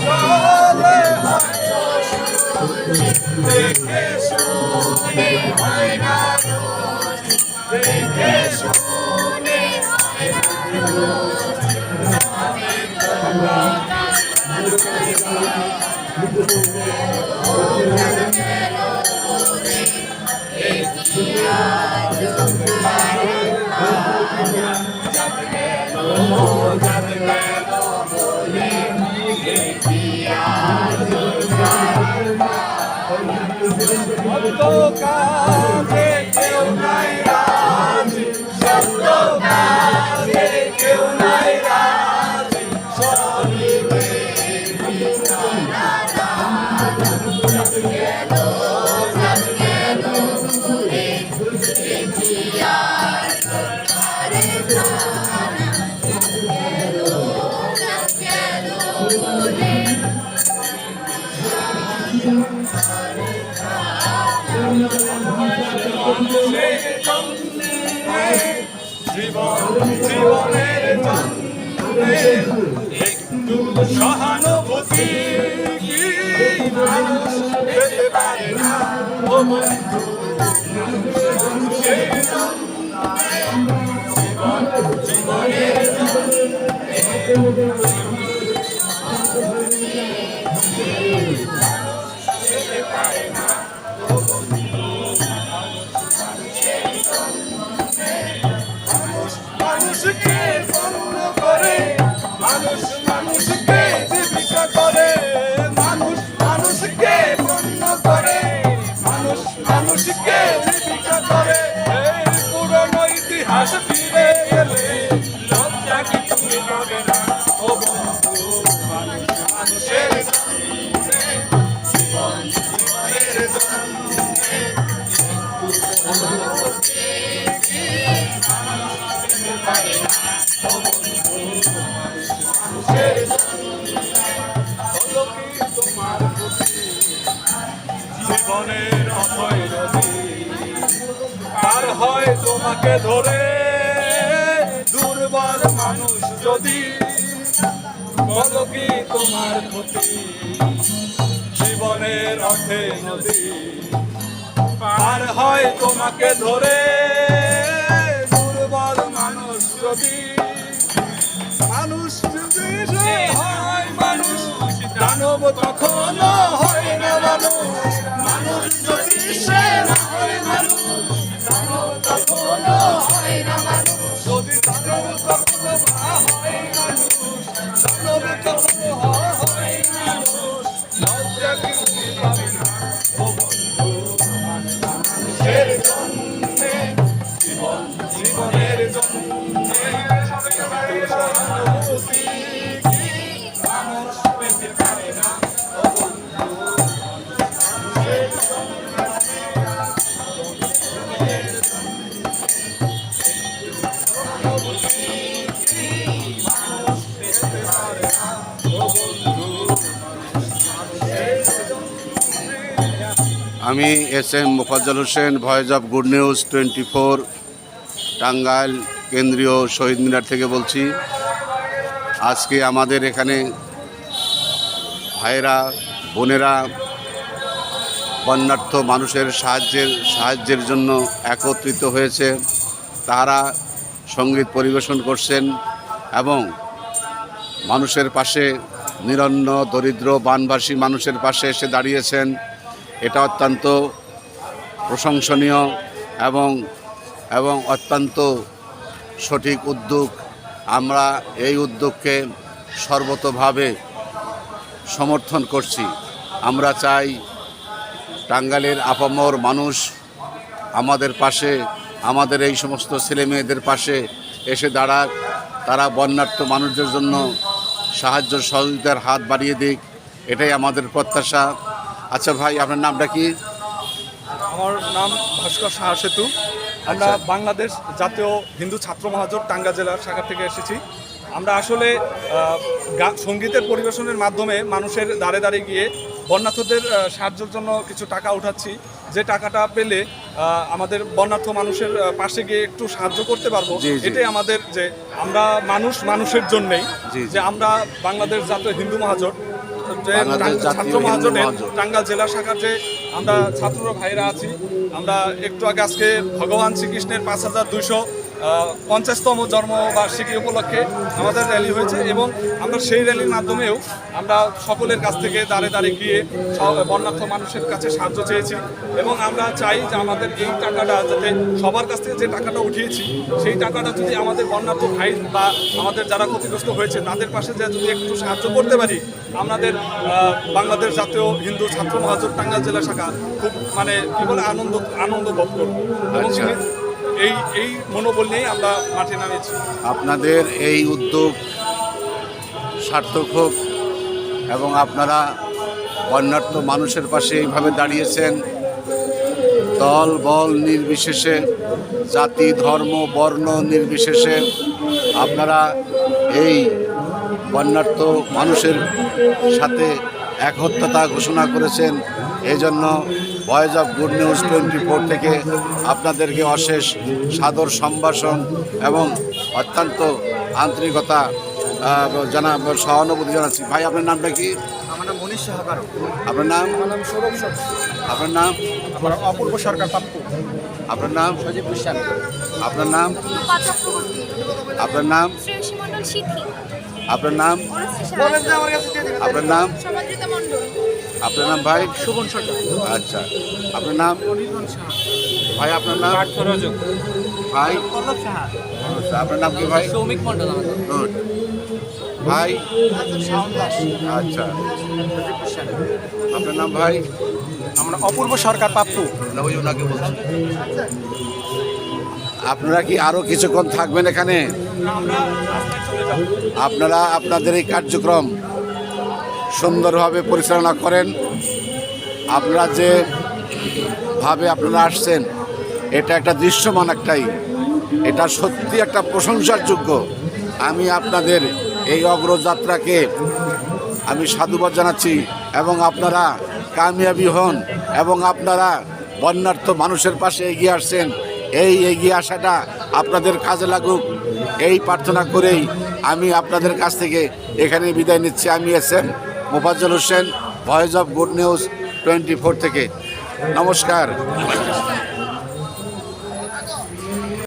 চলে দেখে শুনে হয় না রোজ, দেখে শুনে হয় না রোজ। আমি কাজে কেউ নাই রাজি, সত্য কাজে কেউ নাই রাজি, শরীরে জীবনের জন্যে একটু সহানুভূতি কি মানুষ পেতে পারে না ও বন্ধু। জীবনের মানুষকে পণ্য করে, মানুষ মানুষকে জীবিকা করে, মানুষ মানুষকে পণ্য করে, মানুষ মানুষকে জীবিকা করে। এই পুরনো ইতিহাস ফিরে গেলে লজ্জা কিছুই পাবে না ও বন্ধু। মানুষ মানুষের জন্যে, জীবন জীবনের জন্যে জীবনের অথই নদী আর হয় তোমাকে ধরে, দুর্বল মানুষ যদি বলো কি তোমার ক্ষতি। জীবনের অথে নদী আর হয় তোমাকে ধরে, দুর্বল মানুষ যদি, মানুষ যদি হয় মানুষ, দানব কখনো হয় না মানুষ। মানুষ যদি সে না হয় মানুষ, দানব কখনো হয় না মানুষ। যদি দানব কখনো হয় মানুষ, দানব কখনো হয় মানুষ। লজ্জা কিছুই পাবে না ও বন্ধু। মানুষের জন্যে, জীবন জীবনের জন্যে সহানুভূতি কি মানুষ পেতে পারে না ও বন্ধু। মানুষের সহানুভূতি কি মানুষ পেতে পারে না ও বন্ধু। আমি SM Mofazzal Hossain, voice of good news 24 Tangail কেন্দ্রীয় শহীদ মিনার থেকে বলছি। আজকে আমাদের এখানে ভাইয়েরা বোনেরা বন্যার্থ মানুষের সাহায্যের জন্য একত্রিত হয়েছে। তারা সঙ্গীত পরিবেশন করছেন এবং মানুষের পাশে, নিরন্ন দরিদ্র বানভাসী মানুষের পাশে এসে দাঁড়িয়েছেন। এটা অত্যন্ত প্রশংসনীয় এবং অত্যন্ত সঠিক উদ্যোগ। আমরা এই উদ্যোগকে সর্বতোভাবে সমর্থন করছি। আমরা চাই টাঙ্গাইলের আপামর মানুষ আমাদের পাশে, আমাদের এই সমস্ত ছেলেমেয়েদের পাশে এসে দাঁড়াক। তারা বন্যার্থ মানুষদের জন্য সাহায্য সহযোগিতার হাত বাড়িয়ে দিক, এটাই আমাদের প্রত্যাশা। আচ্ছা ভাই, আপনার নামটা কি? আমার নাম ভাস্কর সাহা সেতু। আমরা বাংলাদেশ জাতীয় হিন্দু ছাত্র মহাজোট টাঙ্গা জেলার শাখা থেকে এসেছি। আমরা আসলে সঙ্গীতের পরিবেশনের মাধ্যমে মানুষের দ্বারে দ্বারে গিয়ে বন্যার্থদের সাহায্যের জন্য কিছু টাকা উঠাচ্ছি, যে টাকাটা পেলে আমাদের বন্যার্থ মানুষের পাশে গিয়ে একটু সাহায্য করতে পারবো, জি, জি। এটাই আমাদের যে আমরা মানুষের জন্যেই, জি, জি। যে আমরা বাংলাদেশ জাতীয় হিন্দু মহাজোট, যে বাংলাদেশ জাতীয় ছাত্র হিন্দু মহাজোটের মহাজোট। টাঙ্গাইল জেলা শাখার যে আমরা ছাত্ররা ভাইরা আছি, আমরা একটু আগে আজকে ভগবান শ্রীকৃষ্ণের 5250তম জন্মবার্ষিকী উপলক্ষে আমাদের র্যালি হয়েছে এবং আমরা সেই র্যালির মাধ্যমেও আমরা সকলের কাছ থেকে দাঁড়ে দাঁড়ে গিয়ে বন্যার্থ মানুষের কাছে সাহায্য চেয়েছি এবং আমরা চাই যে আমাদের এই টাকাটা যাতে সবার কাছ থেকে যে টাকাটা উঠিয়েছি সেই টাকাটা যদি আমাদের বন্যার্থ ভাই বা আমাদের যারা ক্ষতিগ্রস্ত হয়েছে তাদের পাশে যে যদি একটু সাহায্য করতে পারি, আমাদের বাংলাদেশ জাতীয় হিন্দু ছাত্র মহাজোট টাঙ্গাইল জেলা শাখা খুব মানে কি বলে আনন্দ বোধ করব এবং আচ্ছা। এই মনোবল নিয়েই আমরা মাঠে নামেছি। আপনাদের এই উদ্যোগ সার্থক হোক এবং আপনারা বন্যার্থ মানুষের পাশে এইভাবে দাঁড়িয়েছেন, দল বল নির্বিশেষে, জাতি ধর্ম বর্ণ নির্বিশেষে আপনারা এই বন্যার্থ মানুষের সাথে একত্রতা ঘোষণা করেছেন। এই জন্য ভয়েস অফ গুড নিউজ 24 থেকে আপনাদেরকে অশেষ সাদর সম্ভাষণ এবং অত্যন্ত আন্তরিকতা সহানুভূতি জানাচ্ছি। ভাই, আপনার নামটা কি? আমার নাম মনীষ সহকার। আপনার নাম? আমার নাম সৌরভ সরকার। আপনার নাম? আমার অপূর্ব সরকার পাপ্পু। আপনার নাম? সজীব বিশ্বাস। আপনার নাম? রূপা চক্রবর্তী, আপনার নাম? শ্রেয়সী মণ্ডল সিদ্ধি, আপনার নাম? বলেন যে আমার কাছে দিয়ে দিবেন। আপনার নাম? সমাদৃতা মণ্ডল, আপনার নাম ভাই? শোভন সরকার। আচ্ছা, আপনার নাম? অনির্বাণ সাহা। ভাই, আপনার নাম? পার্থরাজক। ভাই, পল্লব সাহা। আচ্ছা, আপনার নাম কি ভাই? সৌমিক মণ্ডল আমার নাম। গুড। ভাই, শাওন দাস। আচ্ছা, সজীব বিশ্বাস। আপনার নাম ভাই? আমরা অপূর্ব সরকার পাপ্পু। না, ওই ওনাকে বলছি। আপনারা কি আরো কিছুক্ষণ থাকবেন এখানে? আমরা রাস্তায় চলে যাব। আপনারা আপনাদের এই কার্যক্রম সুন্দরভাবে পরিচালনা করেন। আপনারা যে ভাবে আপনারা আসছেন, এটা একটা দৃশ্যমান একটাই, এটা সত্যি একটা প্রশংসার যোগ্য। আমি আপনাদের এই অগ্রযাত্রাকে আমি সাধুবাদ জানাচ্ছি এবং আপনারা কামিয়াবি হন এবং আপনারা বন্যার্থ মানুষের পাশে এগিয়ে আসছেন। এই এগিয়ে আসাটা আপনাদের কাজে লাগুক, এই প্রার্থনা করেই আমি আপনাদের কাছ থেকে এখানে বিদায় নিচ্ছি। আমি SM Mofazzal Hossain, voice of good news 24 থেকে। নমস্কার।